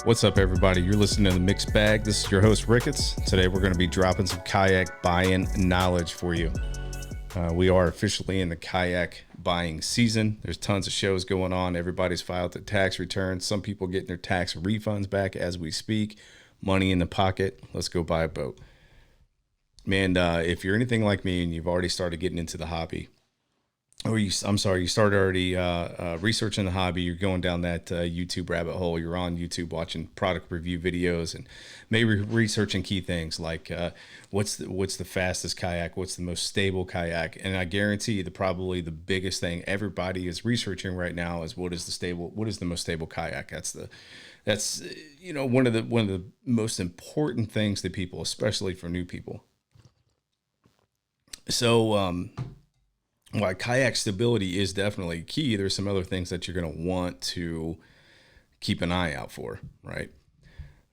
What's up, everybody? You're listening to The Mixed Bag. This is your host, Ricketts. Today, we're going to be dropping some kayak buying knowledge for you. We are officially in the kayak buying season. There's tons of shows going on. Everybody's filed their tax returns. Some people getting their tax refunds back as we speak. Money in the pocket. Let's go buy a boat. Man, if you're anything like me and you've already started getting into the hobby, you started already researching the hobby. You're going down that YouTube rabbit hole. You're on YouTube watching product review videos and maybe researching key things like what's the fastest kayak, what's the most stable kayak, and I guarantee you probably the biggest thing everybody is researching right now is what is the most stable kayak. That's one of the most important things to people, especially for new people. So while kayak stability is definitely key, there's some other things that you're going to want to keep an eye out for, right?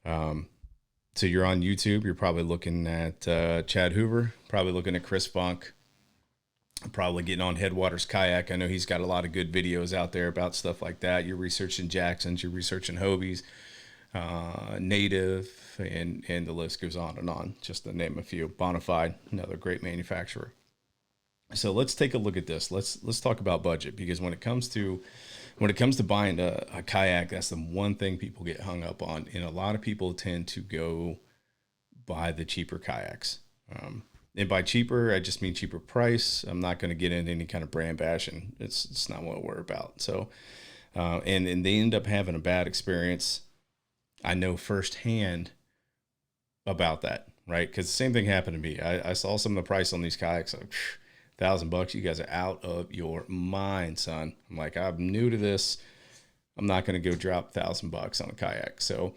So you're on YouTube, you're probably looking at Chad Hoover, probably looking at Chris Funk, probably getting on Headwaters Kayak. I know he's got a lot of good videos out there about stuff like that. You're researching Jacksons, you're researching Hobies, Native, and the list goes on, just to name a few. Bonafide, another great manufacturer. So let's take a look at this. Let's talk about budget, because when it comes to buying a kayak, that's the one thing people get hung up on, and a lot of people tend to go buy the cheaper kayaks. And by cheaper, I just mean cheaper price. I'm not going to get into any kind of brand bashing. It's not what we're about. So, and they end up having a bad experience. I know firsthand about that, right? Because the same thing happened to me. I saw some of the price on these kayaks. Like, $1,000, you guys are out of your mind, son. I'm like, I'm new to this. I'm not going to go drop $1,000 on a kayak. So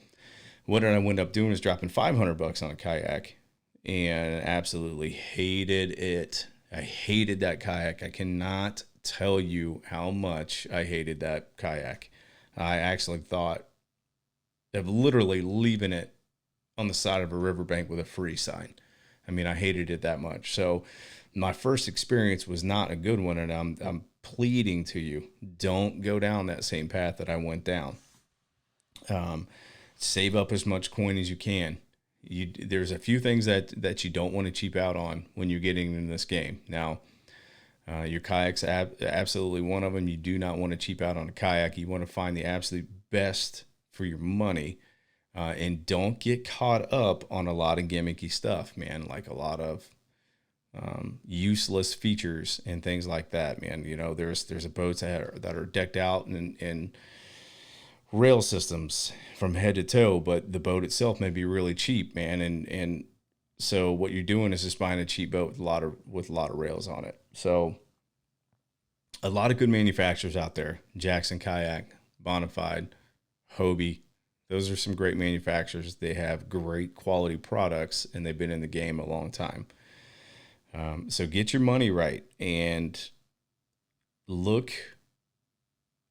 what I end up doing is dropping $500 on a kayak, and absolutely hated it. I hated that kayak. I cannot tell you how much I hated that kayak. I actually thought of literally leaving it on the side of a riverbank with a free sign. I mean, I hated it that much. So my first experience was not a good one, and I'm pleading to you, don't go down that same path that I went down. Save up as much coin as you can. There's a few things that you don't want to cheap out on when you're getting in this game. Now, your kayak's absolutely one of them. You do not want to cheap out on a kayak. You want to find the absolute best for your money, and don't get caught up on a lot of gimmicky stuff, man, like a lot of useless features and things like that, man. There's a boats that are decked out in rail systems from head to toe, but the boat itself may be really cheap, man. And so what you're doing is just buying a cheap boat with a lot of rails on it. So a lot of good manufacturers out there: Jackson Kayak, Bonafide, Hobie. Those are some great manufacturers. They have great quality products, and they've been in the game a long time. So get your money right and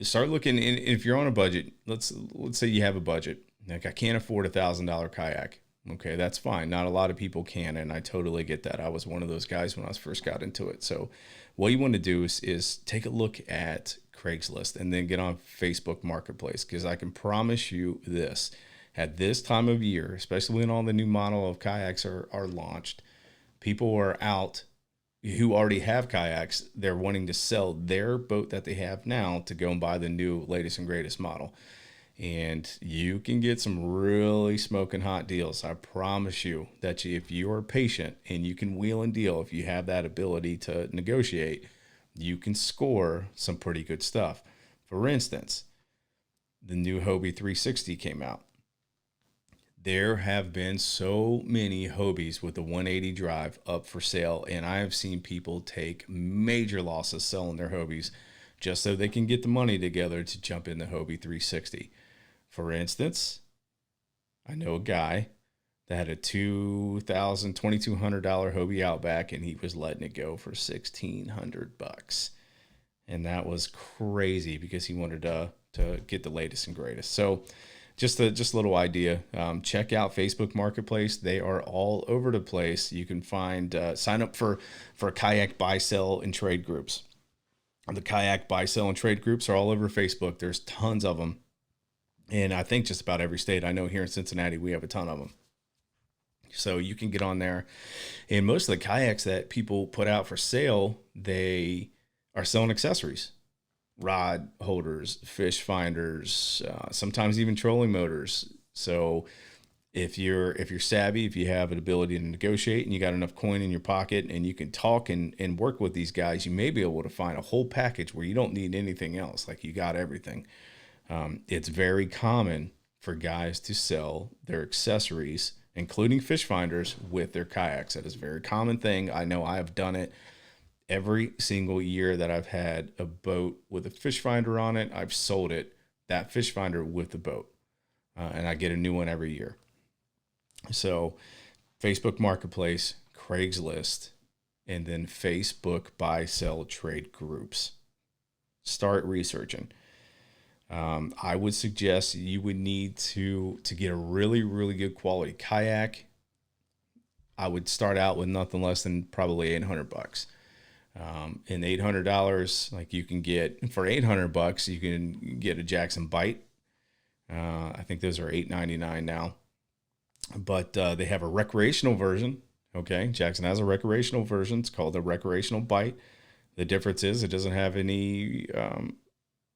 start looking. And if you're on a budget, let's say you have a budget. Like, I can't afford $1,000 kayak. Okay, that's fine. Not a lot of people can, and I totally get that. I was one of those guys when I first got into it. So what you want to do is take a look at Craigslist and then get on Facebook Marketplace, because I can promise you this: at this time of year, especially when all the new model of kayaks are launched, people are out who already have kayaks. They're wanting to sell their boat that they have now to go and buy the new latest and greatest model. And you can get some really smoking hot deals. I promise you that if you are patient and you can wheel and deal, if you have that ability to negotiate, you can score some pretty good stuff. For instance, the new Hobie 360 came out. There have been so many Hobies with the 180 drive up for sale, and I have seen people take major losses selling their Hobies just so they can get the money together to jump in the Hobie 360. For instance, I know a guy that had a $2,200 Hobie Outback, and he was letting it go for $1,600, and that was crazy because he wanted to get the latest and greatest. So just a little idea. Check out Facebook Marketplace. They are all over the place. You can find, sign up for kayak buy, sell, and trade groups. The kayak buy, sell, and trade groups are all over Facebook. There's tons of them. And I think just about every state. I know here in Cincinnati, we have a ton of them. So you can get on there, and most of the kayaks that people put out for sale, they are selling accessories, rod holders, fish finders, sometimes even trolling motors. So if you're savvy, if you have an ability to negotiate and you got enough coin in your pocket and you can talk and work with these guys, you may be able to find a whole package where you don't need anything else. Like, you got everything. It's very common for guys to sell their accessories, including fish finders, with their kayaks. That is a very common thing. I know I have done it every single year that I've had a boat with a fish finder on it. I've sold it, that fish finder with the boat, and I get a new one every year. So Facebook Marketplace, Craigslist, and then Facebook buy, sell, trade groups. Start researching. I would suggest you would need to get a really, really good quality kayak. I would start out with nothing less than probably $800. And $800, like, you can get for $800, you can get a Jackson Bite. I think those are $899 now, but they have a recreational version. Okay, Jackson has a recreational version. It's called the Recreational Bite. The difference is it doesn't have any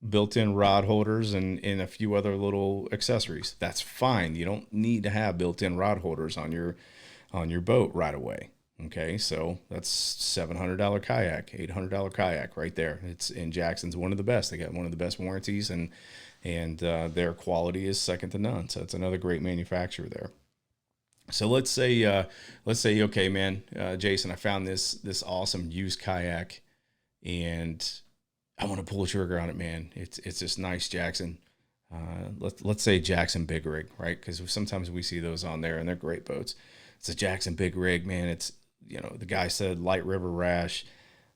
built-in rod holders and a few other little accessories. That's fine. You don't need to have built-in rod holders on your boat right away. Okay, so that's $700 kayak, $800 kayak right there. It's in Jackson's one of the best. They got one of the best warranties, and their quality is second to none. So it's another great manufacturer there. So let's say okay, man, Jason, I found this awesome used kayak, and I want to pull the trigger on it, man. It's this nice Jackson. Let's say Jackson Big Rig, right? Because sometimes we see those on there, and they're great boats. It's a Jackson Big Rig, man. It's, the guy said light river rash.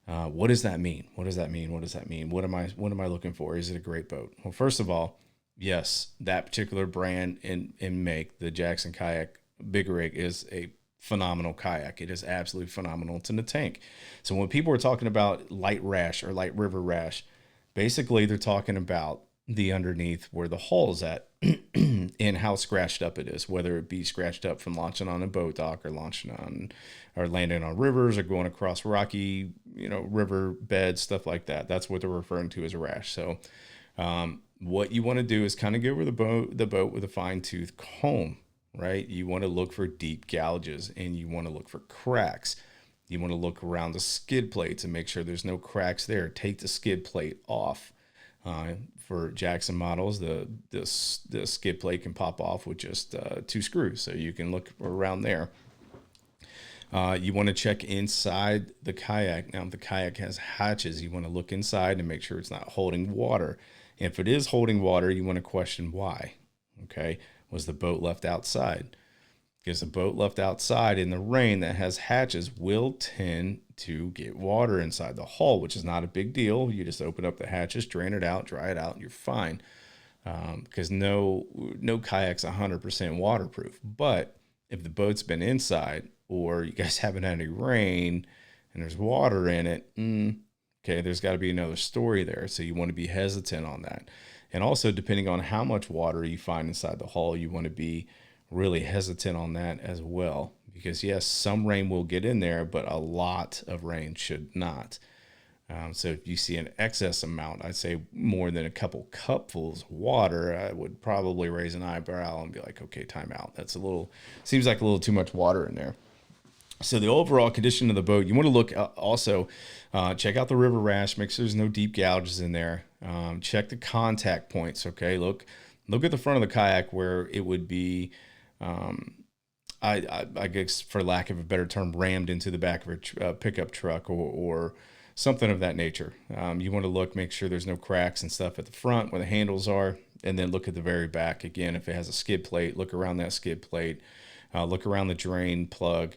What does that mean? What does that mean? What does that mean? What am I looking for? Is it a great boat? Well, first of all, yes, that particular brand and make, the Jackson Kayak Big Rig, is a phenomenal kayak. It is absolutely phenomenal. It's in the tank. So when people are talking about light rash or light river rash, basically they're talking about the underneath where the hull is at and how scratched up it is, whether it be scratched up from launching on a boat dock or launching on or landing on rivers or going across rocky, river beds, stuff like that. That's what they're referring to as a rash. So what you want to do is kind of go over the boat with a fine tooth comb, right? You want to look for deep gouges, and you want to look for cracks. You want to look around the skid plates and make sure there's no cracks there. Take the skid plate off. For Jackson models, the skid plate can pop off with just 2 screws, so you can look around there. You want to check inside the kayak. Now, if the kayak has hatches, you want to look inside and make sure it's not holding water. And if it is holding water, you want to question why. Okay, was the boat left outside? Because a boat left outside in the rain that has hatches will tend to get water inside the hull, which is not a big deal. You just open up the hatches, drain it out, dry it out, and you're fine. Because no kayak's 100% waterproof. But if the boat's been inside, or you guys haven't had any rain and there's water in it, okay, there's got to be another story there. So you want to be hesitant on that. And also, depending on how much water you find inside the hull, you want to be really hesitant on that as well, because yes, some rain will get in there, but a lot of rain should not. So if you see an excess amount, I'd say more than a couple cupfuls of water, I would probably raise an eyebrow and be like, okay, time out. Seems like a little too much water in there. So the overall condition of the boat, you want to look also, check out the river rash, make sure there's no deep gouges in there. Check the contact points. Okay. Look at the front of the kayak where it would be, I guess, for lack of a better term, rammed into the back of a pickup truck or something of that nature. You want to make sure there's no cracks and stuff at the front where the handles are, and then look at the very back. Again, if it has a skid plate, look around that skid plate, look around the drain plug,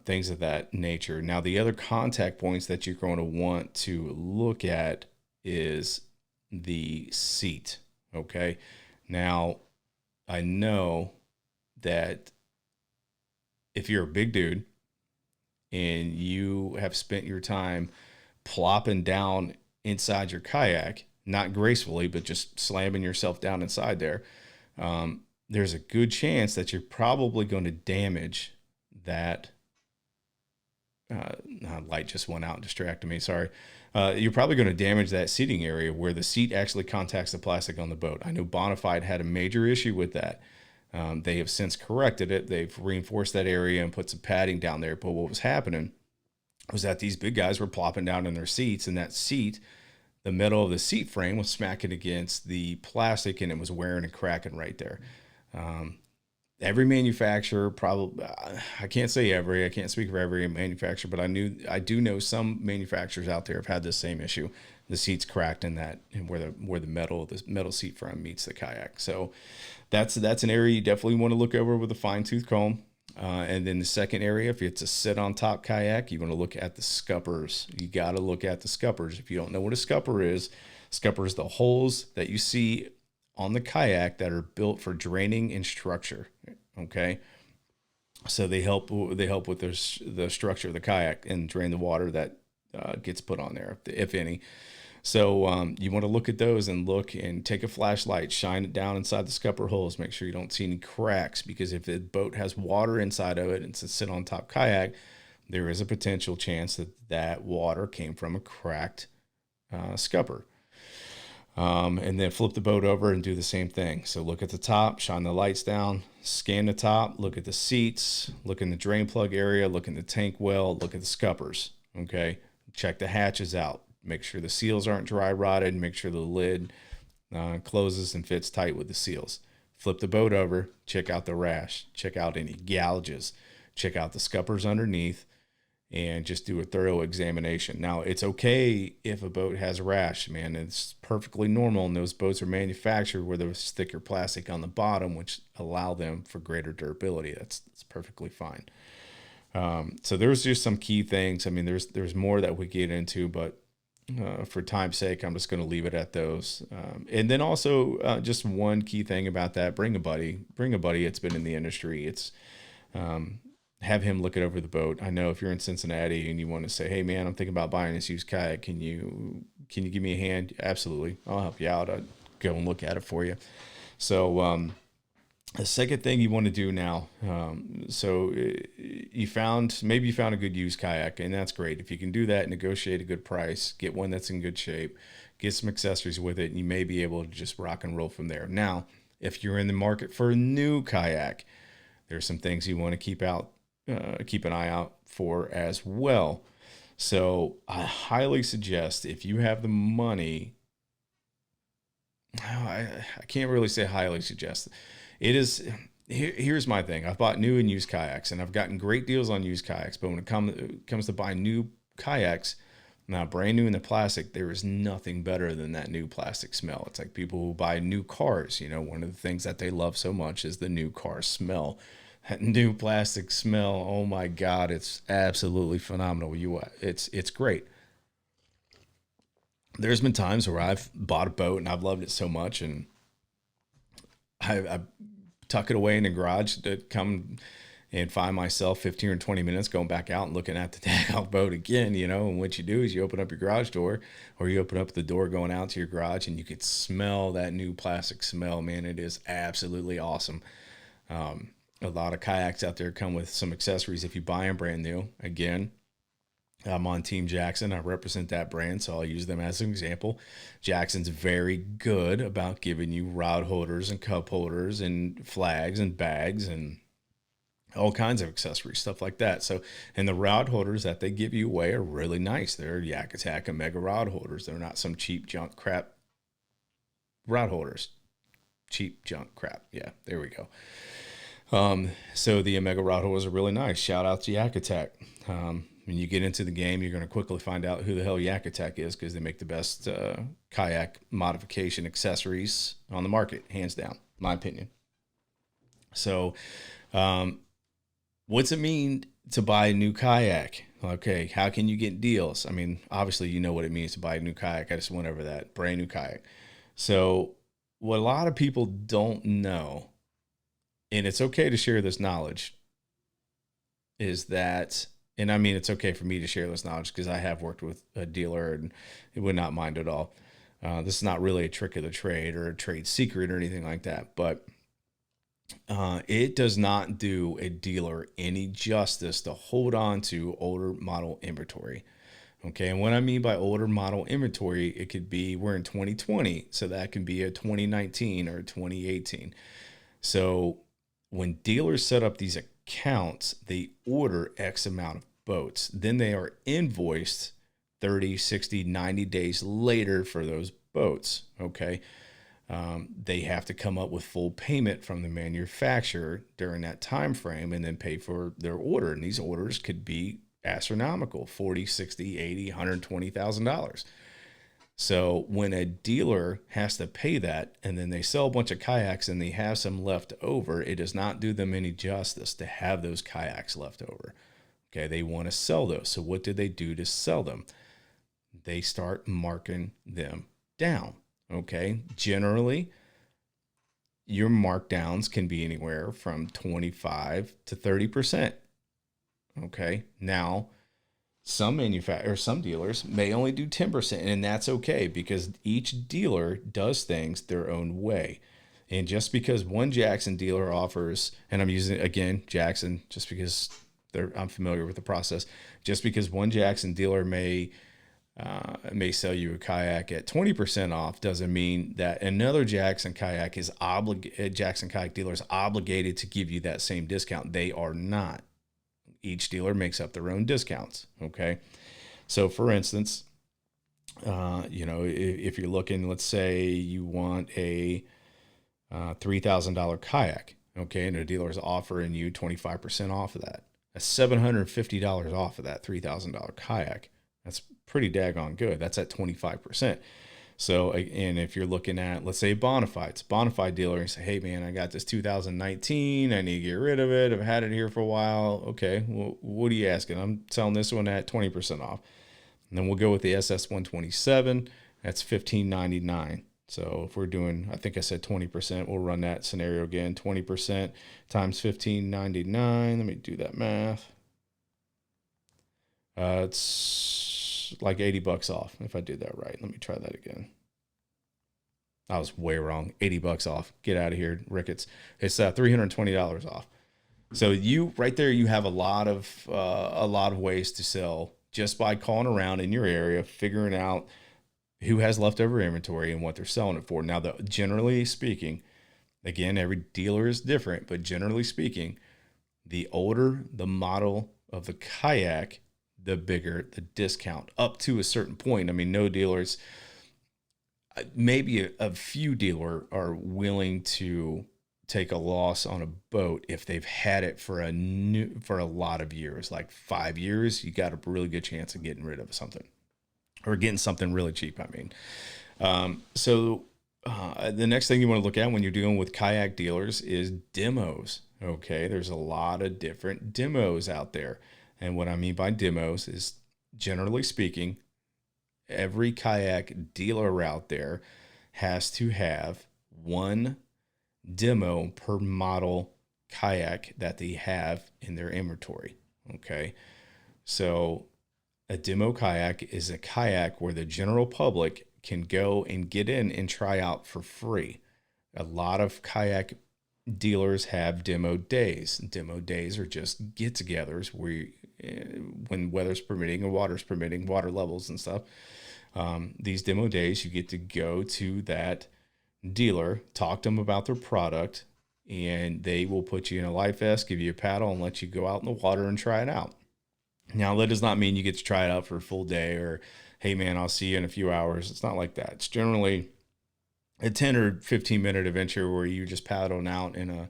things of that nature. Now, the other contact points that you're going to want to look at is the seat. Okay. Now, I know that if you're a big dude and you have spent your time plopping down inside your kayak not gracefully, but just slamming yourself down inside there, there's a good chance that you're probably going to damage that. Light just went out and distracted me. Sorry. You're probably going to damage that seating area where the seat actually contacts the plastic on the boat. I know Bonafide had a major issue with that. They have since corrected it. They've reinforced that area and put some padding down there. But what was happening was that these big guys were plopping down in their seats, and that seat, the metal of the seat frame was smacking against the plastic, and it was wearing and cracking right there. Every manufacturer probably, I can't say every, I can't speak for every manufacturer, but I do know some manufacturers out there have had this same issue. The seat's cracked in that, and where the metal seat frame meets the kayak. So that's an area you definitely want to look over with a fine tooth comb. And then the second area, if it's a sit on top kayak, you want to look at the scuppers. You got to look at the scuppers. If you don't know what a scupper is the holes that you see on the kayak that are built for draining and structure. Okay. So they help with the structure of the kayak and drain the water that gets put on there, if any. So you want to look at those and look and take a flashlight, shine it down inside the scupper holes. Make sure you don't see any cracks, because if the boat has water inside of it and it's a sit on top kayak, there is a potential chance that water came from a cracked scupper. And then flip the boat over and do the same thing. So look at the top, shine the lights down, scan the top, look at the seats, look in the drain plug area, look in the tank well, look at the scuppers. Okay. Check the hatches out. Make sure the seals aren't dry rotted. Make sure the lid closes and fits tight with the seals. Flip the boat over, check out the rash, check out any gouges, check out the scuppers underneath, and just do a thorough examination. Now, it's okay if a boat has rash, man. It's perfectly normal, and those boats are manufactured where there's thicker plastic on the bottom, which allow them for greater durability. That's perfectly fine. So there's just some key things. I mean, there's more that we get into, but for time's sake, I'm just going to leave it at those. And then also just one key thing about that, bring a buddy that's been in the industry. It's have him look it over the boat. I know if you're in Cincinnati and you want to say, hey man, I'm thinking about buying this used kayak. Can you give me a hand? Absolutely. I'll help you out. I'll go and look at it for you. So, the second thing you want to do now, maybe you found a good used kayak, and that's great. If you can do that, negotiate a good price, get one that's in good shape, get some accessories with it, and you may be able to just rock and roll from there. Now, if you're in the market for a new kayak, there's some things you want to keep an eye out for as well. So I highly suggest, if you have the money, I can't really say highly suggest. Here's my thing. I've bought new and used kayaks, and I've gotten great deals on used kayaks. But when it comes to buying new kayaks, now brand new in the plastic, there is nothing better than that new plastic smell. It's like people who buy new cars. You know, one of the things that they love so much is the new car smell. That new plastic smell. Oh my God, it's absolutely phenomenal. It's great. There's been times where I've bought a boat and I've loved it so much, and I tuck it away in the garage to come and find myself 15 or 20 minutes going back out and looking at the tag boat again, you know. And what you do is you open up your garage door, or you open up the door going out to your garage, and you could smell that new plastic smell, man. It is absolutely awesome. A lot of kayaks out there come with some accessories if you buy them brand new. Again, I'm on Team Jackson. I represent that brand, so I'll use them as an example. Jackson's very good about giving you rod holders and cup holders and flags and bags and all kinds of accessories, stuff like that. So, and the rod holders that they give you away are really nice. They're Yak Attack and Mega rod holders. They're not some cheap junk crap rod holders. Cheap junk crap. Yeah, there we go. So the Omega rod holders are really nice. Shout out to Yak Attack. When you get into the game, you're going to quickly find out who the hell Yak Attack is, because they make the best kayak modification accessories on the market, hands down, my opinion. So what's it mean to buy a new kayak? Okay, how can you get deals? I mean, obviously you know what it means to buy a new kayak. I just went over that, brand new kayak. So what a lot of people don't know, and it's okay to share this knowledge, is that, and I mean, it's okay for me to share this knowledge because I have worked with a dealer and it would not mind at all. This is not really a trick of the trade or a trade secret or anything like that, but it does not do a dealer any justice to hold on to older model inventory. Okay, and what I mean by older model inventory, it could be, we're in 2020, so that can be a 2019 or 2018. So when dealers set up these accounts, they order X amount of boats. Then they are invoiced 30, 60, 90 days later for those boats. Okay. They have to come up with full payment from the manufacturer during that time frame and then pay for their order. And these orders could be astronomical, 40, 60, 80, $120,000. So when a dealer has to pay that and then they sell a bunch of kayaks and they have some left over, it does not do them any justice to have those kayaks left over. Okay, they want to sell those. So what do they do to sell them? They start marking them down. Okay, generally, your markdowns can be anywhere from 25 to 30%. Okay, now some dealers may only do 10%, and that's okay because each dealer does things their own way. And just because one Jackson dealer offers, and I'm using again Jackson just because I'm familiar with the process, just because one Jackson dealer may sell you a kayak at 20% off doesn't mean that another Jackson kayak Jackson kayak dealer is obligated to give you that same discount. They are not. Each dealer makes up their own discounts. Okay. So for instance, if you're looking, let's say you want a $3,000 kayak. Okay. And a dealer is offering you 25% off of that. That's $750 off of that $3,000 kayak. That's pretty daggone good. That's at 25%. So, and if you're looking at, let's say it's a Bonafide dealer and say, hey man, I got this 2019. I need to get rid of it. I've had it here for a while. Okay. Well, what are you asking? I'm selling this one at 20% off. And then we'll go with the SS127. That's $1,599. So if we're doing, I think I said 20%, we'll run that scenario again. 20% times $1,599. Let me do that math. It's like $80 off if I did that right. Let me try that again. I was way wrong. $80 off. Get out of here, Ricketts. It's $320 off. So you right there, you have a lot of ways to sell just by calling around in your area, figuring out who has leftover inventory and what they're selling it for. Now, generally speaking, again, every dealer is different, but generally speaking, the older the model of the kayak, the bigger the discount up to a certain point. I mean, no dealers, maybe a few dealer are willing to take a loss on a boat if they've had it for a lot of years, like 5 years. You got a really good chance of getting rid of something or getting something really cheap. I mean, the next thing you want to look at when you're dealing with kayak dealers is demos. Okay. There's a lot of different demos out there. And what I mean by demos is, generally speaking, every kayak dealer out there has to have one demo per model kayak that they have in their inventory. Okay. So a demo kayak is a kayak where the general public can go and get in and try out for free. A lot of kayak dealers have demo days. Demo days are just get-togethers where when weather's permitting and water's permitting, water levels and stuff. These demo days, you get to go to that dealer, talk to them about their product, and they will put you in a life vest, give you a paddle, and let you go out in the water and try it out. Now, that does not mean you get to try it out for a full day or, hey man, I'll see you in a few hours. It's not like that. It's generally a 10 or 15 minute adventure where you're just paddling out in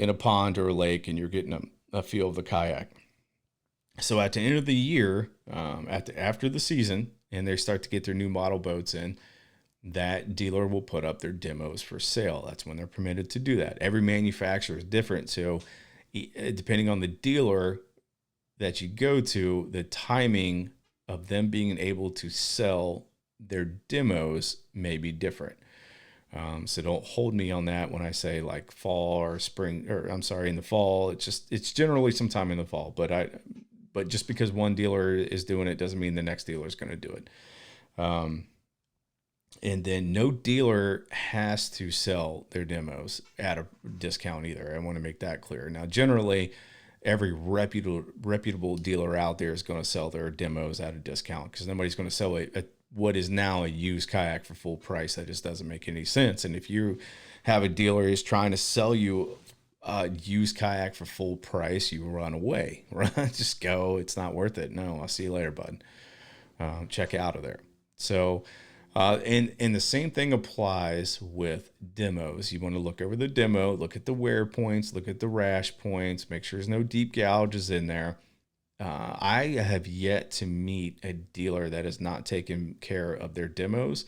a pond or a lake and you're getting a feel of the kayak. So at the end of the year, after the season, and they start to get their new model boats in, that dealer will put up their demos for sale. That's when they're permitted to do that. Every manufacturer is different. So depending on the dealer that you go to, the timing of them being able to sell their demos may be different. So don't hold me on that when I say like fall or spring, or I'm sorry, in the fall. It's generally sometime in the fall, but just because one dealer is doing it doesn't mean the next dealer is going to do it. And then no dealer has to sell their demos at a discount either. I want to make that clear. Now, generally, every reputable dealer out there is going to sell their demos at a discount, because nobody's going to sell what is now a used kayak for full price. That just doesn't make any sense. And if you have a dealer who's trying to sell you a used kayak for full price, you run away. Right? Just go. It's not worth it. No, I'll see you later, bud. Check out of there. So, and the same thing applies with demos. You want to look over the demo, look at the wear points, look at the rash points, make sure there's no deep gouges in there. I have yet to meet a dealer that has not taken care of their demos.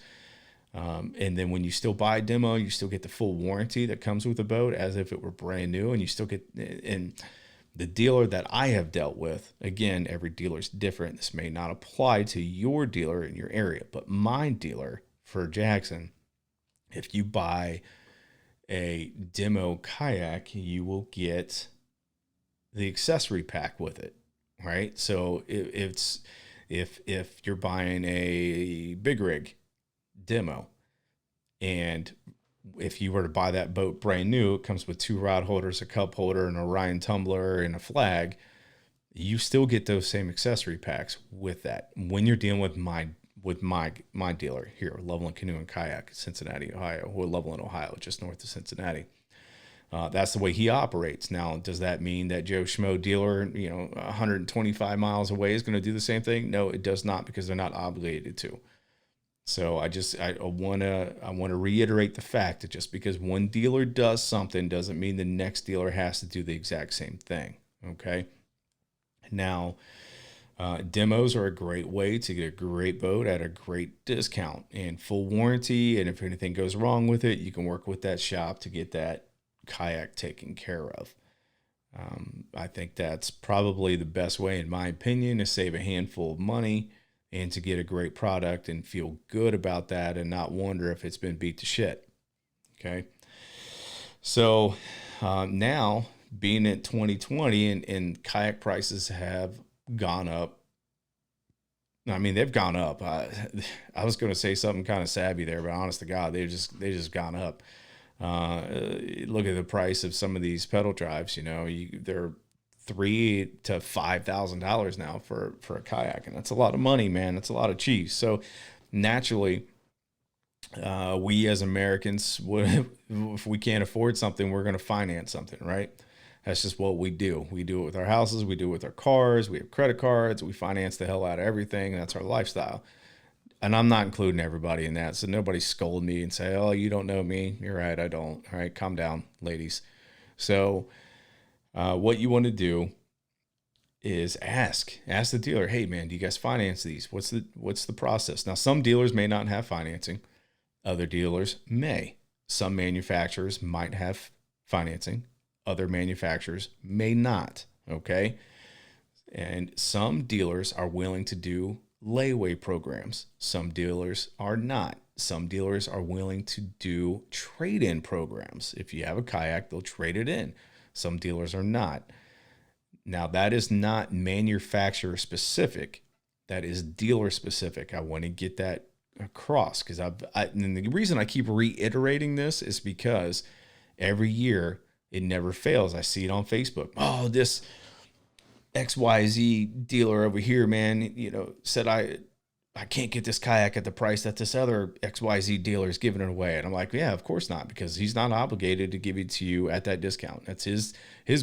And then when you still buy a demo, you still get the full warranty that comes with the boat as if it were brand new, and you still get, and the dealer that I have dealt with, again, every dealer is different. This may not apply to your dealer in your area, but my dealer for Jackson, if you buy a demo kayak, you will get the accessory pack with it, right? So if you're buying a big rig demo, and if you were to buy that boat brand new, it comes with 2 rod holders, a cup holder, an Orion tumbler, and a flag. You still get those same accessory packs with that when you're dealing with my dealer here, Loveland Canoe and Kayak, Cincinnati, Ohio, or Loveland, Ohio, just north of Cincinnati. That's the way he operates. Now, does that mean that Joe Schmo dealer, 125 miles away is going to do the same thing? No, it does not, because they're not obligated to. So I want to reiterate the fact that just because one dealer does something doesn't mean the next dealer has to do the exact same thing. Okay. Now, demos are a great way to get a great boat at a great discount and full warranty. And if anything goes wrong with it, you can work with that shop to get that kayak taken care of. I think that's probably the best way, in my opinion, to save a handful of money and to get a great product and feel good about that and not wonder if it's been beat to shit. Okay. So now, being at 2020 and kayak prices have gone up. I mean, they've gone up. I was going to say something kind of savvy there, but honest to God, they just gone up. Look at the price of some of these pedal drives. They're $3,000 to $5,000 now for a kayak, and that's a lot of money, man. That's a lot of cheese. So naturally, we as Americans, if we can't afford something, we're going to finance something, right? That's just what we do. We do it with our houses. We do it with our cars. We have credit cards. We finance the hell out of everything. That's our lifestyle. And I'm not including everybody in that. So nobody scold me and say, oh, you don't know me. You're right. I don't. All right. Calm down, ladies. So what you want to do is ask the dealer, hey man, do you guys finance these? What's the process? Now, some dealers may not have financing. Other dealers may. Some manufacturers might have financing. Other manufacturers may not. Okay. And some dealers are willing to do layaway programs. Some dealers are not. Some dealers are willing to do trade-in programs. If you have a kayak, they'll trade it in. Some dealers are not. Now, that is not manufacturer specific. That is dealer specific. I want to get that across, because and the reason I keep reiterating this is because every year it never fails. I see it on Facebook. Oh, this XYZ dealer over here, man, said I can't get this kayak at the price that this other XYZ dealer is giving it away. And I'm like, yeah, of course not, because he's not obligated to give it to you at that discount. That's his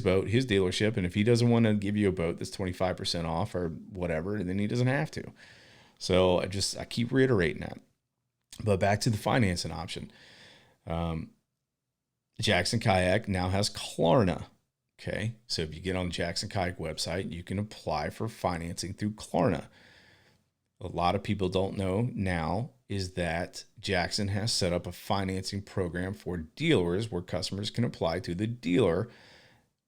boat, his dealership. And if he doesn't want to give you a boat that's 25% off or whatever, then he doesn't have to. So I keep reiterating that. But back to the financing option. Jackson Kayak now has Klarna. Okay. So if you get on the Jackson Kayak website, you can apply for financing through Klarna. A lot of people don't know now is that Jackson has set up a financing program for dealers where customers can apply to the dealer,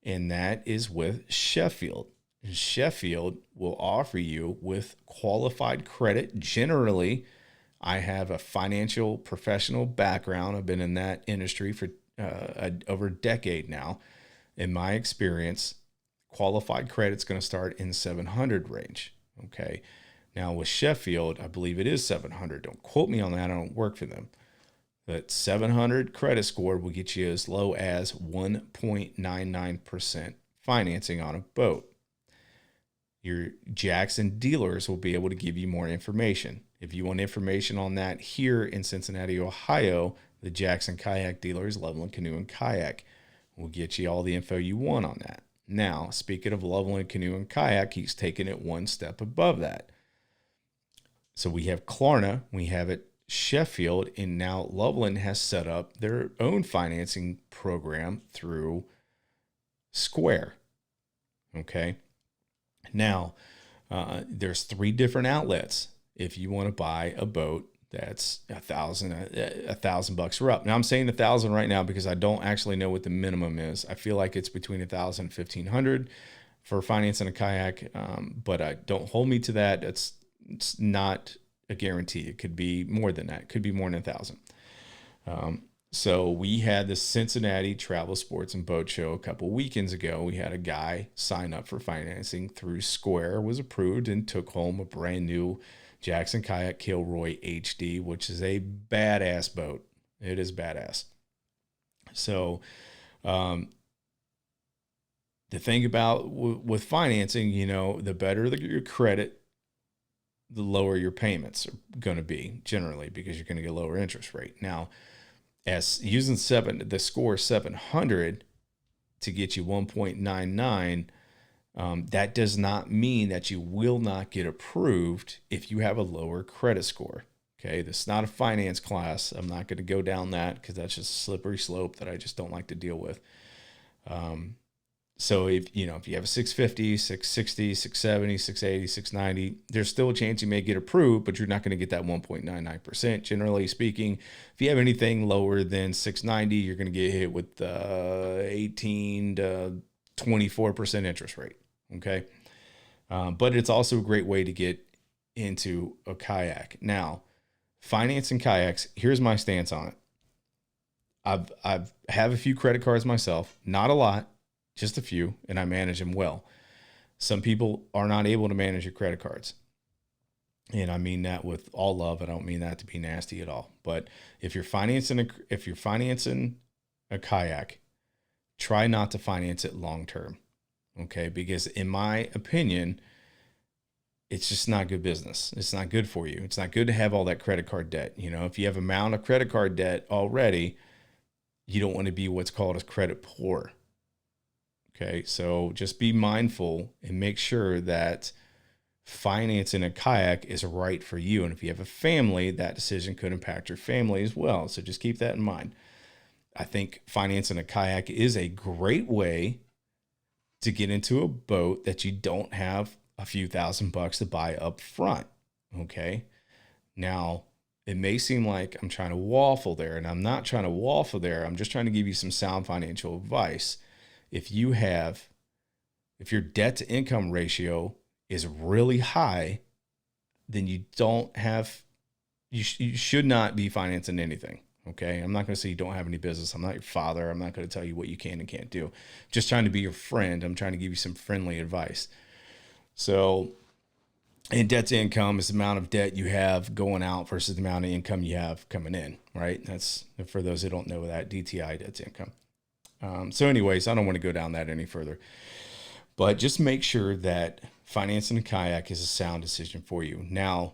and that is with Sheffield. Sheffield will offer you with qualified credit. Generally, I have a financial professional background. I've been in that industry for over a decade now. In my experience, qualified credit's going to start in the 700 range. Okay. Now with Sheffield, I believe it is 700. Don't quote me on that. I don't work for them. But 700 credit score will get you as low as 1.99% financing on a boat. Your Jackson dealers will be able to give you more information. If you want information on that here in Cincinnati, Ohio, the Jackson Kayak dealers, Loveland Canoe and Kayak, will get you all the info you want on that. Now, speaking of Loveland Canoe and Kayak, he's taking it one step above that. So we have Klarna, we have it Sheffield, and now Loveland has set up their own financing program through Square. Okay. Now, there's 3 different outlets. If you want to buy a boat that's $1,000 or up. Now I'm saying 1,000 right now because I don't actually know what the minimum is. I feel like it's between 1,000 and 1,500 for financing a kayak. But don't hold me to that. It's not a guarantee. It could be more than that. It could be more than 1,000. So we had the Cincinnati Travel Sports and Boat Show a couple weekends ago. We had a guy sign up for financing through Square, was approved, and took home a brand new Jackson Kayak Kilroy HD, which is a badass boat. It is badass. So the thing about with financing, the better your credit, the lower your payments are going to be generally, because you're going to get a lower interest rate. Now, as using the score 700 to get you 1.99, that does not mean that you will not get approved if you have a lower credit score. Okay, this is not a finance class. I'm not going to go down that because that's just a slippery slope that I just don't like to deal with. So if you have a 650, 660, 670, 680, 690, there's still a chance you may get approved, but you're not going to get that 1.99%. Generally speaking, if you have anything lower than 690, you're going to get hit with 18 to 24% interest rate. Okay. But it's also a great way to get into a kayak. Now, financing kayaks, here's my stance on it. I've have a few credit cards myself, not a lot, just a few, and I manage them well. Some people are not able to manage your credit cards. And I mean that with all love. I don't mean that to be nasty at all. But if you're financing a kayak, try not to finance it long term. Okay? Because in my opinion, it's just not good business. It's not good for you. It's not good to have all that credit card debt. If you have a amount of credit card debt already, you don't want to be what's called as credit poor. Okay, so just be mindful and make sure that financing a kayak is right for you. And if you have a family, that decision could impact your family as well. So just keep that in mind. I think financing a kayak is a great way to get into a boat that you don't have a few $1,000 to buy up front. Okay, now it may seem like I'm trying to waffle there, and I'm not trying to waffle there. I'm just trying to give you some sound financial advice. If your debt to income ratio is really high, then you should not be financing anything. Okay. I'm not going to say you don't have any business. I'm not your father. I'm not going to tell you what you can and can't do. I'm just trying to be your friend. I'm trying to give you some friendly advice. So, and debt to income is the amount of debt you have going out versus the amount of income you have coming in, right? That's, for those who don't know that, DTI, debt to income. So anyways, I don't want to go down that any further, but just make sure that financing a kayak is a sound decision for you. Now,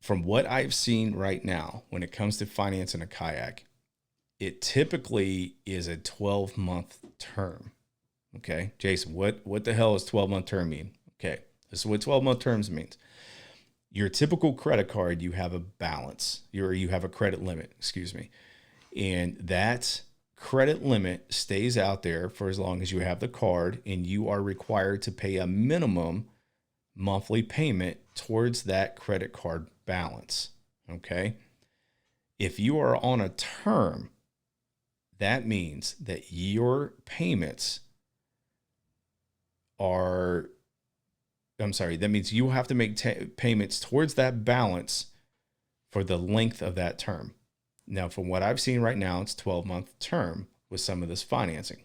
from what I've seen right now, when it comes to financing a kayak, it typically is a 12-month term. Okay. Jason, what the hell does 12-month term mean? Okay. This is what 12-month terms means. Your typical credit card, you have a balance, you have a credit limit, and that credit limit stays out there for as long as you have the card, and you are required to pay a minimum monthly payment towards that credit card balance. Okay. If you are on a term, that means that your payments that means you have to make payments towards that balance for the length of that term. Now, from what I've seen right now, it's 12-month term with some of this financing.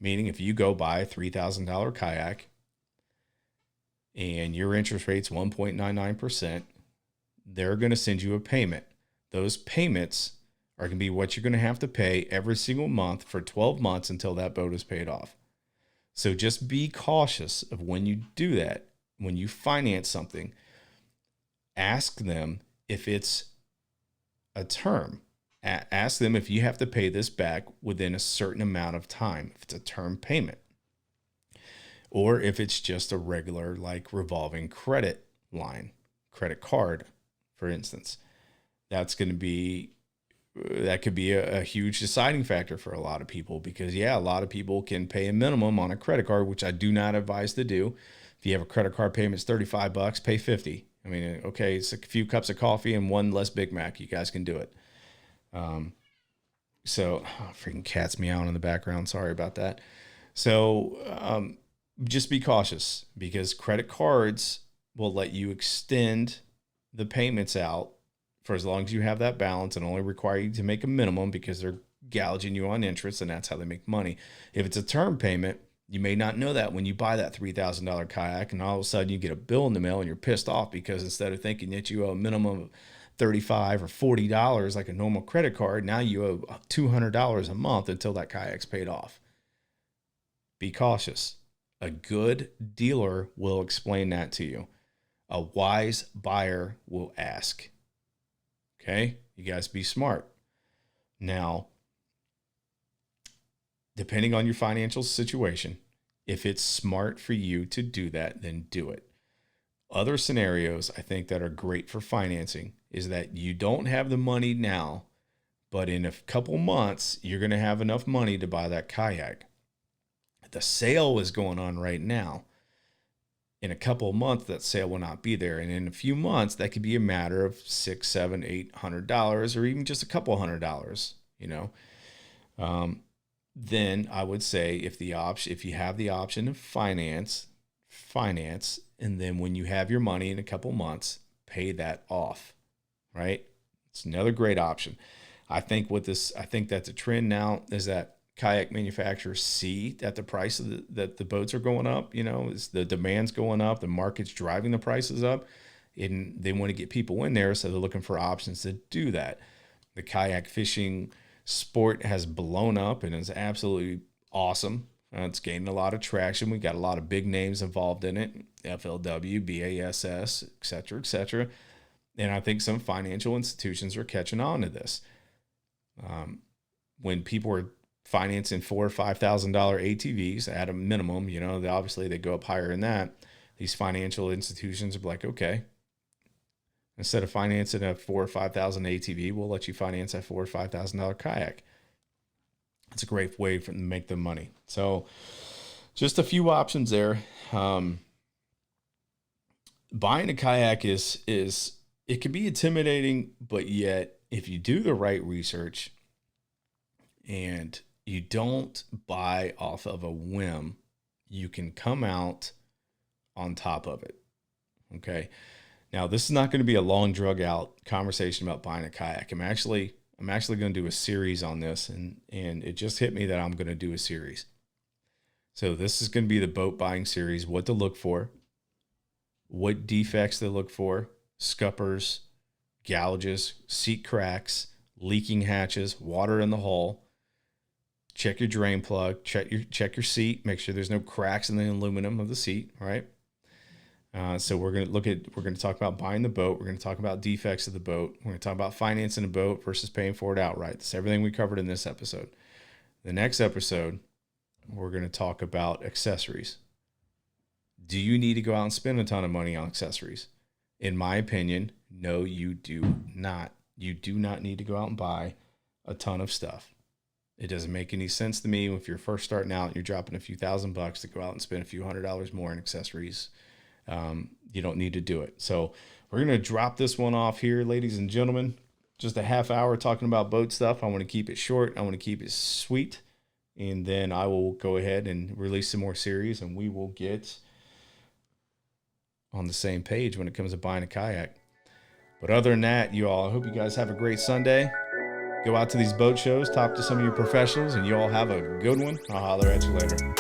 Meaning if you go buy a $3,000 kayak, and your interest rate's 1.99%, they're going to send you a payment. Those payments are going to be what you're going to have to pay every single month for 12 months until that boat is paid off. So just be cautious of when you do that. When you finance something, ask them if it's a term. Ask them if you have to pay this back within a certain amount of time, if it's a term payment, or if it's just a regular, like, revolving credit line, credit card, for instance. That could be a huge deciding factor for a lot of people, because a lot of people can pay a minimum on a credit card, which I do not advise to do. If you have a credit card payment, it's $35, pay $50. I mean, okay, it's a few cups of coffee and one less Big Mac. You guys can do it. Freaking cat's meowing in the background. Sorry about that. So just be cautious, because credit cards will let you extend the payments out for as long as you have that balance, and only require you to make a minimum because they're gouging you on interest, and that's how they make money. If it's a term payment, you may not know that when you buy that $3,000 kayak, and all of a sudden you get a bill in the mail and you're pissed off because instead of thinking that you owe a minimum of $35 or $40 like a normal credit card, now you owe $200 a month until that kayak's paid off. Be cautious. A good dealer will explain that to you. A wise buyer will ask. Okay? You guys be smart. Now, depending on your financial situation, if it's smart for you to do that, then do it. Other scenarios I think that are great for financing is that you don't have the money now, but in a couple months, you're going to have enough money to buy that kayak. The sale is going on right now. In a couple of months, that sale will not be there. And in a few months, that could be a matter of $600, $700, $800, or even just a couple $100, then I would say if you have the option of finance, and then when you have your money in a couple months, pay that off, right? It's another great option. I think that's a trend now, is that kayak manufacturers see that the price of that the boats are going up, is the demand's going up, the market's driving the prices up, and they want to get people in there, so they're looking for options to do that. The kayak fishing sport has blown up and is absolutely awesome. It's gaining a lot of traction. We got a lot of big names involved in it, FLW, BASS, et cetera, et cetera. And I think some financial institutions are catching on to this. When people are financing $4,000 or $5,000 ATVs at a minimum, obviously they go up higher than that. These financial institutions are like, okay, instead of financing a $4,000 or $5,000 ATV, we'll let you finance that $4,000 or $5,000 kayak. It's a great way to make them money. So just a few options there. Buying a kayak is it can be intimidating, but yet if you do the right research and you don't buy off of a whim, you can come out on top of it. Okay. Now, this is not going to be a long, drug out conversation about buying a kayak. I'm actually going to do a series on this, and it just hit me that I'm going to do a series. So this is going to be the boat buying series, what to look for, what defects to look for, scuppers, gouges, seat cracks, leaking hatches, water in the hull. Check your drain plug, check your seat, make sure there's no cracks in the aluminum of the seat, right? So we're going to talk about buying the boat. We're going to talk about defects of the boat. We're going to talk about financing a boat versus paying for it outright. That's everything we covered in this episode. The next episode, we're going to talk about accessories. Do you need to go out and spend a ton of money on accessories? In my opinion, no, you do not. You do not need to go out and buy a ton of stuff. It doesn't make any sense to me if you're first starting out and you're dropping a few $1,000 to go out and spend a few $100 more in accessories. You don't need to do it. So we're going to drop this one off here, ladies and gentlemen. Just a half hour talking about boat stuff. I want to keep it short. I want to keep it sweet. And then I will go ahead and release some more series, and we will get on the same page when it comes to buying a kayak. But other than that, you all, I hope you guys have a great Sunday. Go out to these boat shows, talk to some of your professionals, and you all have a good one. I'll holler at you later.